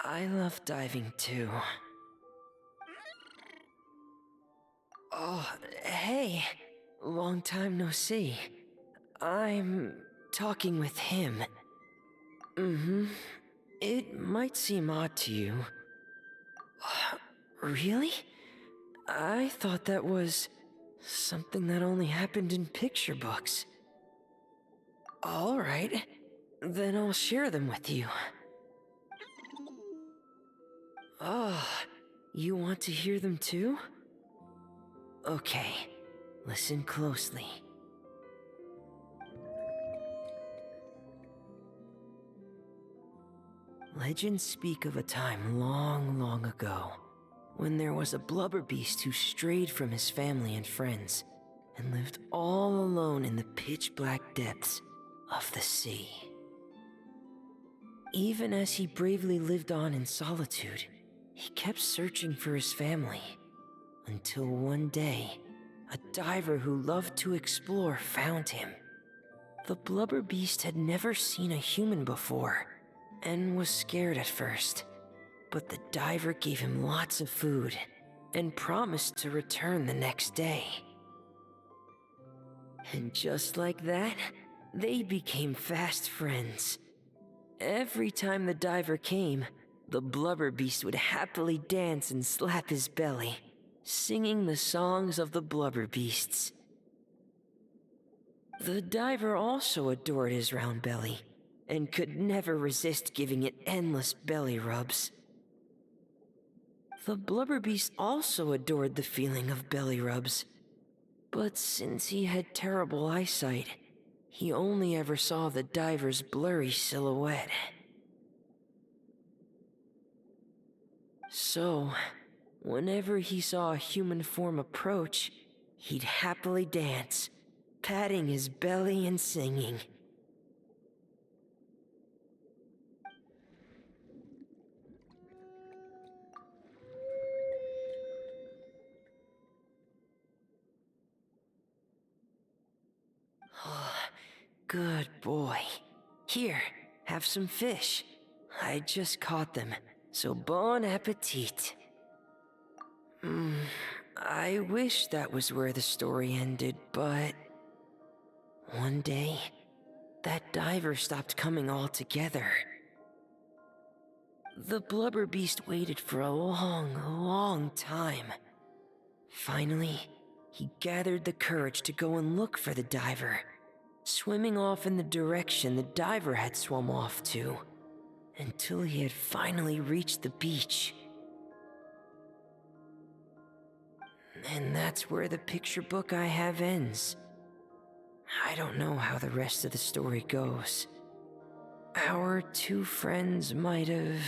I love diving too. Oh, hey. Long time no see. I'm talking with him. Mm-hmm. It might seem odd to you. Really? I thought that was something that only happened in picture books. All right, then I'll share them with you. Oh, you want to hear them too? Okay, listen closely. Legends speak of a time long, long ago, when there was a blubber beast who strayed from his family and friends, and lived all alone in the pitch-black depths of the sea. Even as he bravely lived on in solitude, he kept searching for his family, until one day, a diver who loved to explore found him. The blubber beast had never seen a human before, and was scared at first, but the diver gave him lots of food, and promised to return the next day. And just like that, they became fast friends. Every time the diver came, the blubber beast would happily dance and slap his belly, singing the songs of the blubber beasts. The diver also adored his round belly, and could never resist giving it endless belly rubs. The blubber beast also adored the feeling of belly rubs, but since he had terrible eyesight, he only ever saw the diver's blurry silhouette. So, whenever he saw a human form approach, he'd happily dance, patting his belly and singing. Good boy. Here, have some fish. I just caught them, so bon appetit. I wish that was where the story ended, but... one day, that diver stopped coming altogether. The blubber beast waited for a long, long time. Finally, he gathered the courage to go and look for the diver, swimming off in the direction the diver had swum off to, until he had finally reached the beach. And that's where the picture book I have ends. I don't know how the rest of the story goes. Our two friends might have...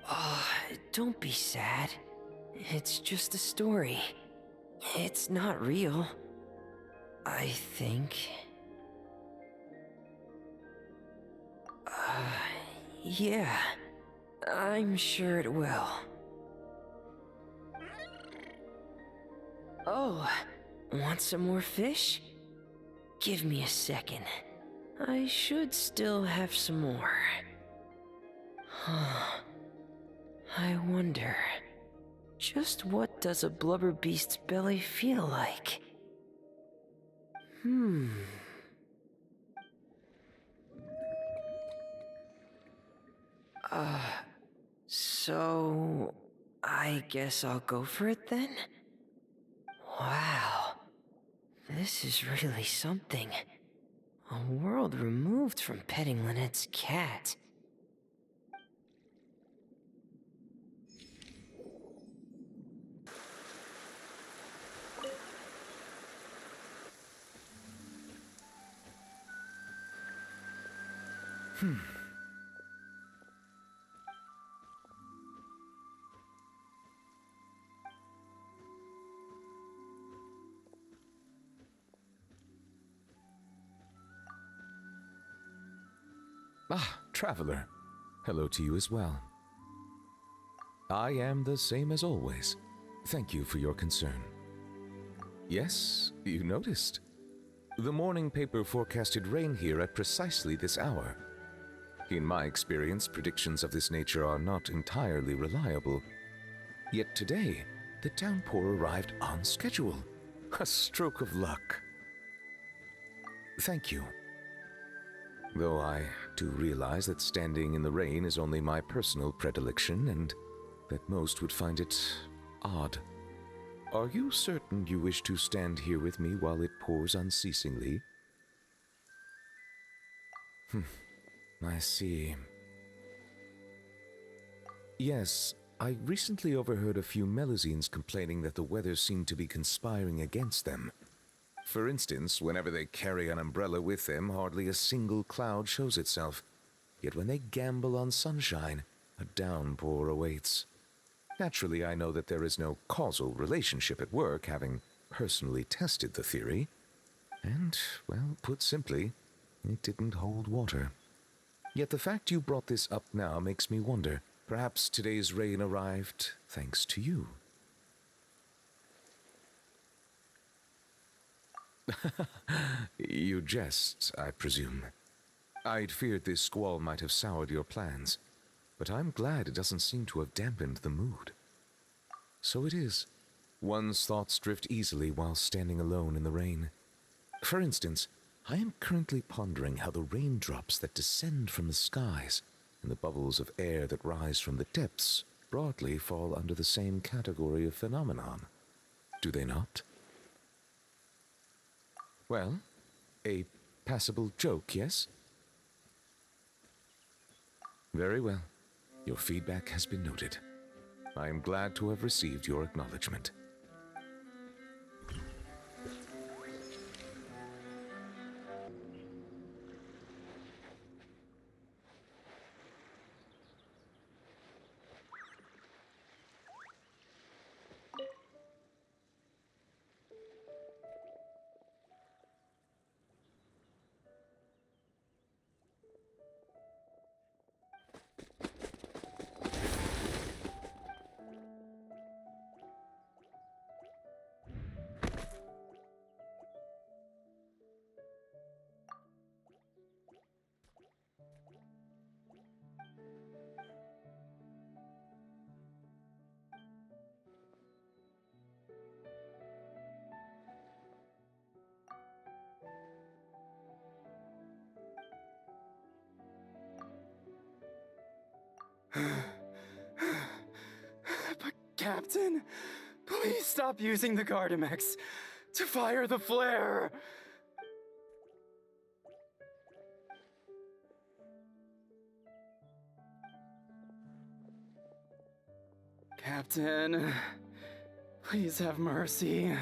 Oh, don't be sad. It's just a story. It's not real. I think... yeah. I'm sure it will. Oh, want some more fish? Give me a second. I should still have some more. I wonder, just what does a blubber beast's belly feel like? So... I guess I'll go for it then? Wow. This is really something. A world removed from petting Lynette's cat. Ah, traveler. Hello to you as well. I am the same as always. Thank you for your concern. Yes, you noticed. The morning paper forecasted rain here at precisely this hour. In my experience, predictions of this nature are not entirely reliable. Yet today, the downpour arrived on schedule. A stroke of luck. Thank you. Though I do realize that standing in the rain is only my personal predilection and that most would find it odd. Are you certain you wish to stand here with me while it pours unceasingly? I see. Yes, I recently overheard a few Melusines complaining that the weather seemed to be conspiring against them. For instance, whenever they carry an umbrella with them, hardly a single cloud shows itself. Yet when they gamble on sunshine, a downpour awaits. Naturally, I know that there is no causal relationship at work, having personally tested the theory. And, well, put simply, it didn't hold water. Yet the fact you brought this up now makes me wonder. Perhaps today's rain arrived thanks to you. You jest, I presume. I'd feared this squall might have soured your plans, but I'm glad it doesn't seem to have dampened the mood. So it is. One's thoughts drift easily while standing alone in the rain. For instance, I am currently pondering how the raindrops that descend from the skies and the bubbles of air that rise from the depths broadly fall under the same category of phenomenon. Do they not? Well, a passable joke, yes? Very well. Your feedback has been noted. I am glad to have received your acknowledgement. But Captain, please stop using the Gardamex to fire the flare! Captain, please have mercy.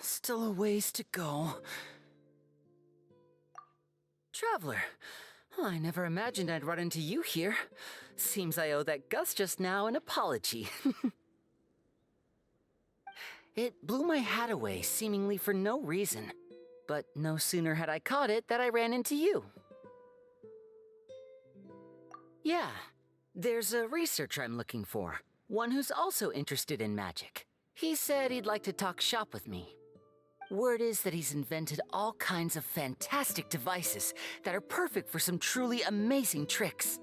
Still a ways to go. Traveler, I never imagined I'd run into you here. Seems I owe that Gus just now an apology. It blew my hat away, seemingly for no reason. But no sooner had I caught it that I ran into you. Yeah, there's a researcher I'm looking for. One who's also interested in magic. He said he'd like to talk shop with me. Word is that he's invented all kinds of fantastic devices that are perfect for some truly amazing tricks.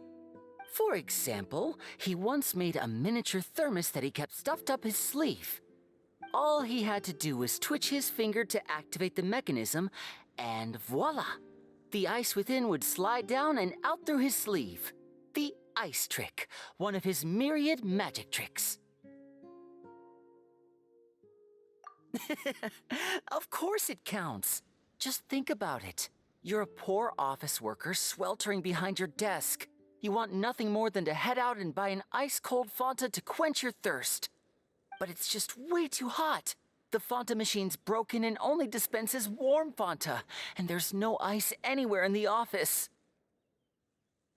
For example, he once made a miniature thermos that he kept stuffed up his sleeve. All he had to do was twitch his finger to activate the mechanism, and voila! The ice within would slide down and out through his sleeve. The ice trick, one of his myriad magic tricks. Of course it counts. Just think about it. You're a poor office worker sweltering behind your desk. You want nothing more than to head out and buy an ice-cold Fanta to quench your thirst. But it's just way too hot. The Fanta machine's broken and only dispenses warm Fanta, and there's no ice anywhere in the office.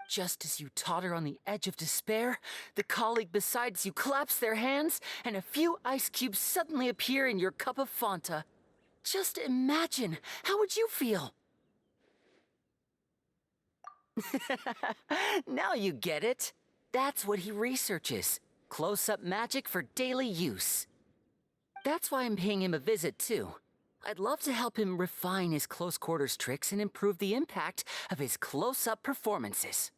Just as you totter on the edge of despair, the colleague beside you claps their hands, and a few ice cubes suddenly appear in your cup of Fanta. Just imagine, how would you feel? Now you get it. That's what he researches. Close-up magic for daily use. That's why I'm paying him a visit, too. I'd love to help him refine his close-quarters tricks and improve the impact of his close-up performances.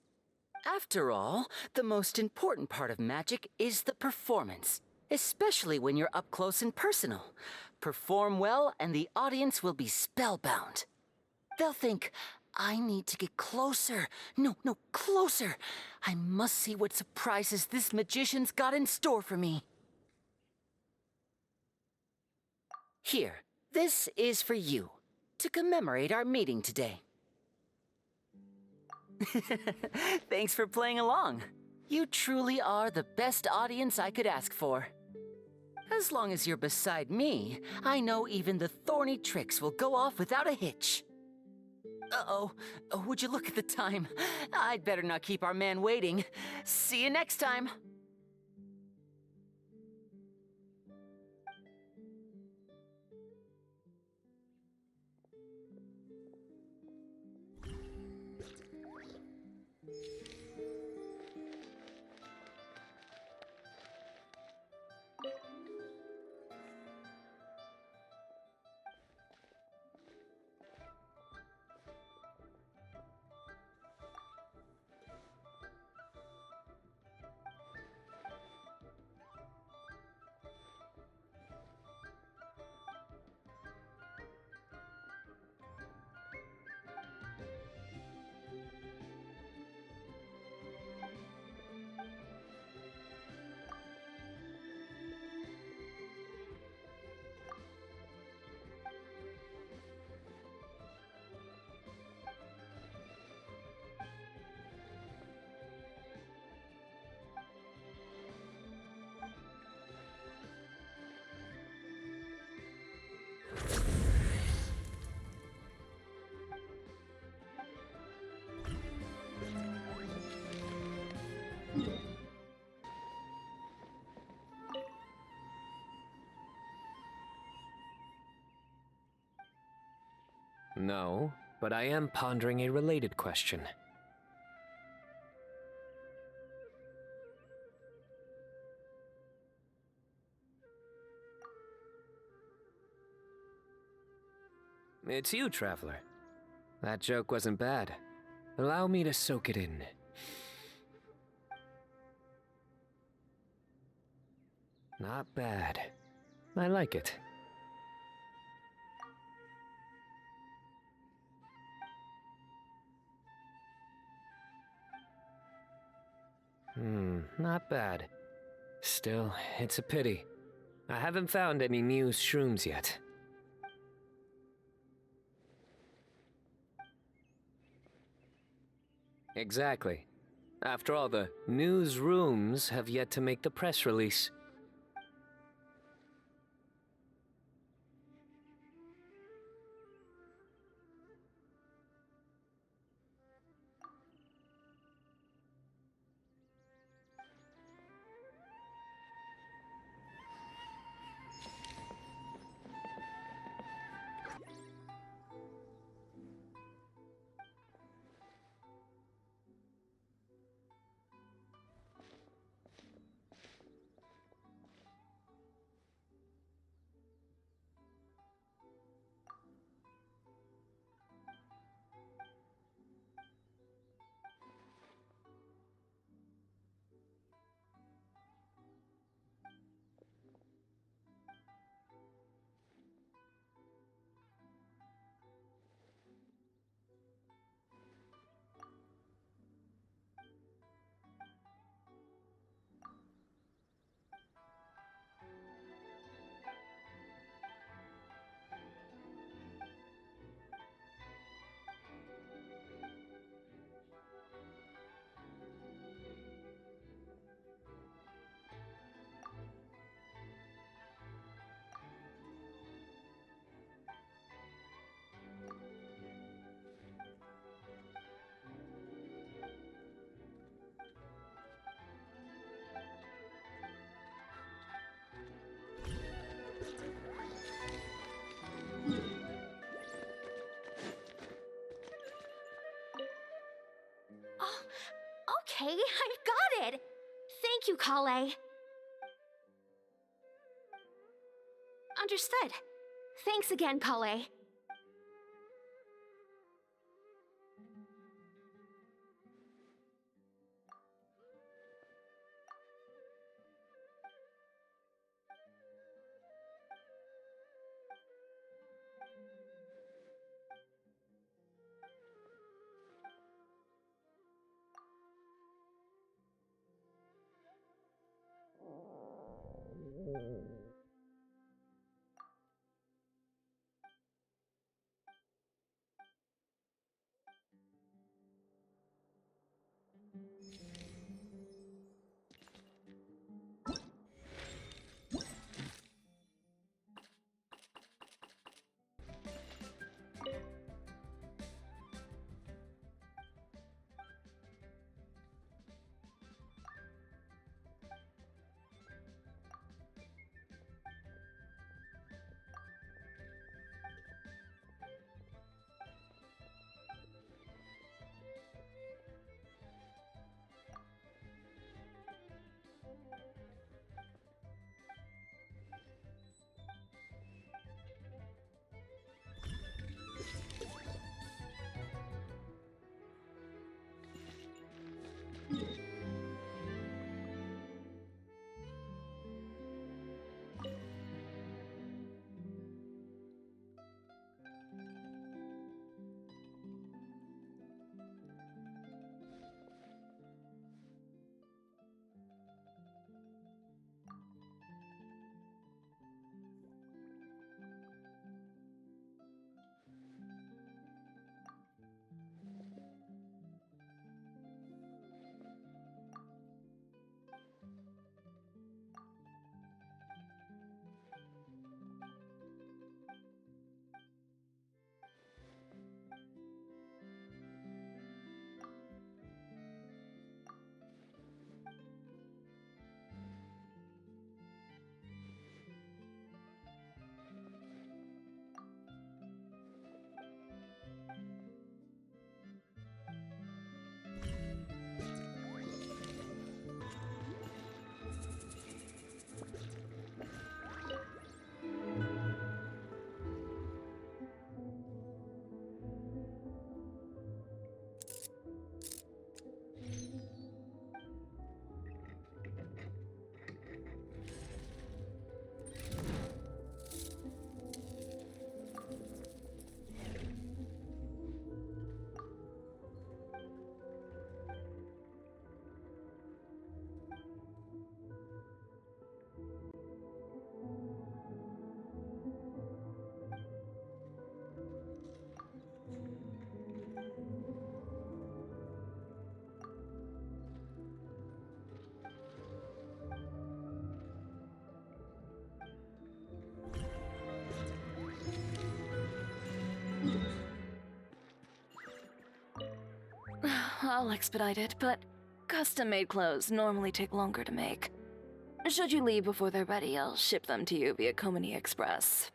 After all, the most important part of magic is the performance, especially when you're up close and personal. Perform well and the audience will be spellbound. They'll think, I need to get closer. No, closer. I must see what surprises this magician's got in store for me. Here, this is for you, to commemorate our meeting today. Thanks for playing along. You truly are the best audience I could ask for. As long as you're beside me, I know even the thorny tricks will go off without a hitch. Uh-oh. Would you look at the time? I'd better not keep our man waiting. See you next time. No, but I am pondering a related question. It's you, Traveler. That joke wasn't bad. Allow me to soak it in. Not bad. I like it. Not bad. Still, it's a pity. I haven't found any Muse shrooms yet. Exactly. After all, the newsrooms have yet to make the press release. Okay, I've got it! Thank you, Kale. Understood. Thanks again, Kale. I'll expedite it, but custom-made clothes normally take longer to make. Should you leave before they're ready, I'll ship them to you via Komini Express.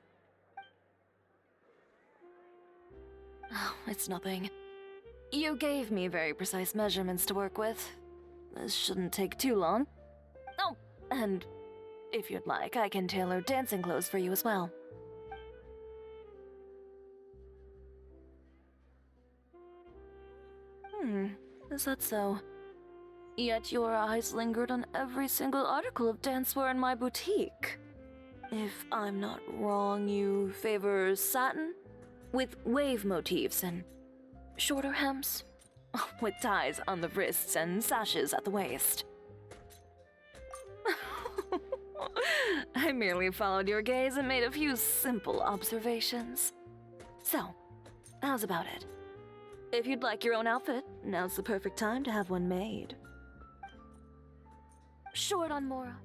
Oh, it's nothing. You gave me very precise measurements to work with. This shouldn't take too long. Oh, and if you'd like, I can tailor dancing clothes for you as well. Is that so? Yet your eyes lingered on every single article of dancewear in my boutique. If I'm not wrong, you favor satin? With wave motifs and shorter hems? With ties on the wrists and sashes at the waist. I merely followed your gaze and made a few simple observations. So, how's about it? If you'd like your own outfit, now's the perfect time to have one made. Short on Mora.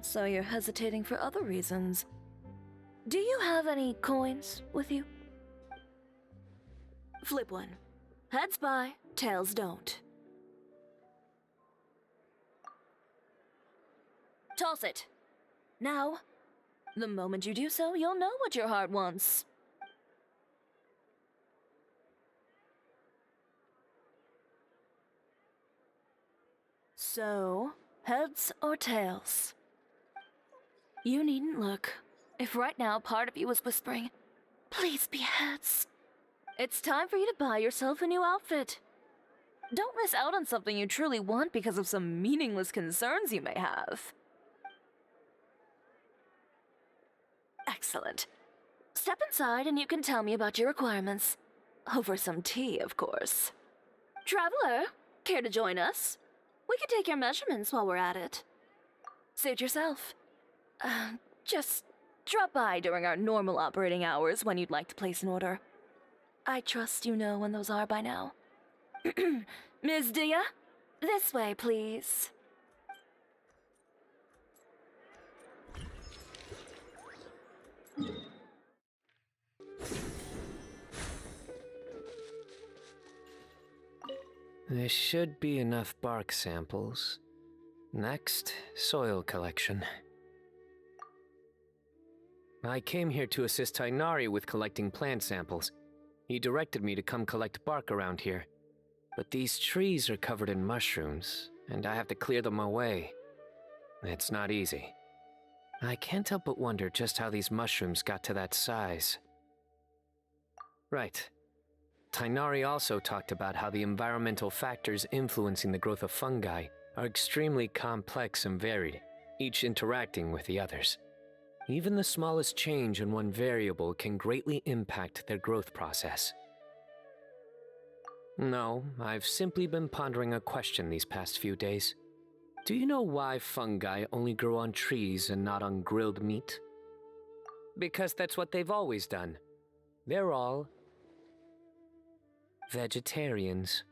So you're hesitating for other reasons. Do you have any coins with you? Flip one. Heads buy, tails don't. Toss it. Now. The moment you do so, you'll know what your heart wants. So, heads or tails? You needn't look. If right now part of you was whispering, please be heads, it's time for you to buy yourself a new outfit. Don't miss out on something you truly want because of some meaningless concerns you may have. Excellent. Step inside and you can tell me about your requirements. Over some tea, of course. Traveler, care to join us? We can take your measurements while we're at it. Suit yourself. Just drop by during our normal operating hours when you'd like to place an order. I trust you know when those are by now. Ms. Dia, this way, please. There should be enough bark samples. Next, soil collection. I came here to assist Tainari with collecting plant samples. He directed me to come collect bark around here. But these trees are covered in mushrooms, and I have to clear them away. It's not easy. I can't help but wonder just how these mushrooms got to that size. Right. Tainari also talked about how the environmental factors influencing the growth of fungi are extremely complex and varied, each interacting with the others. Even the smallest change in one variable can greatly impact their growth process. No, I've simply been pondering a question these past few days. Do you know why fungi only grow on trees and not on grilled meat? Because that's what they've always done. They're all vegetarians.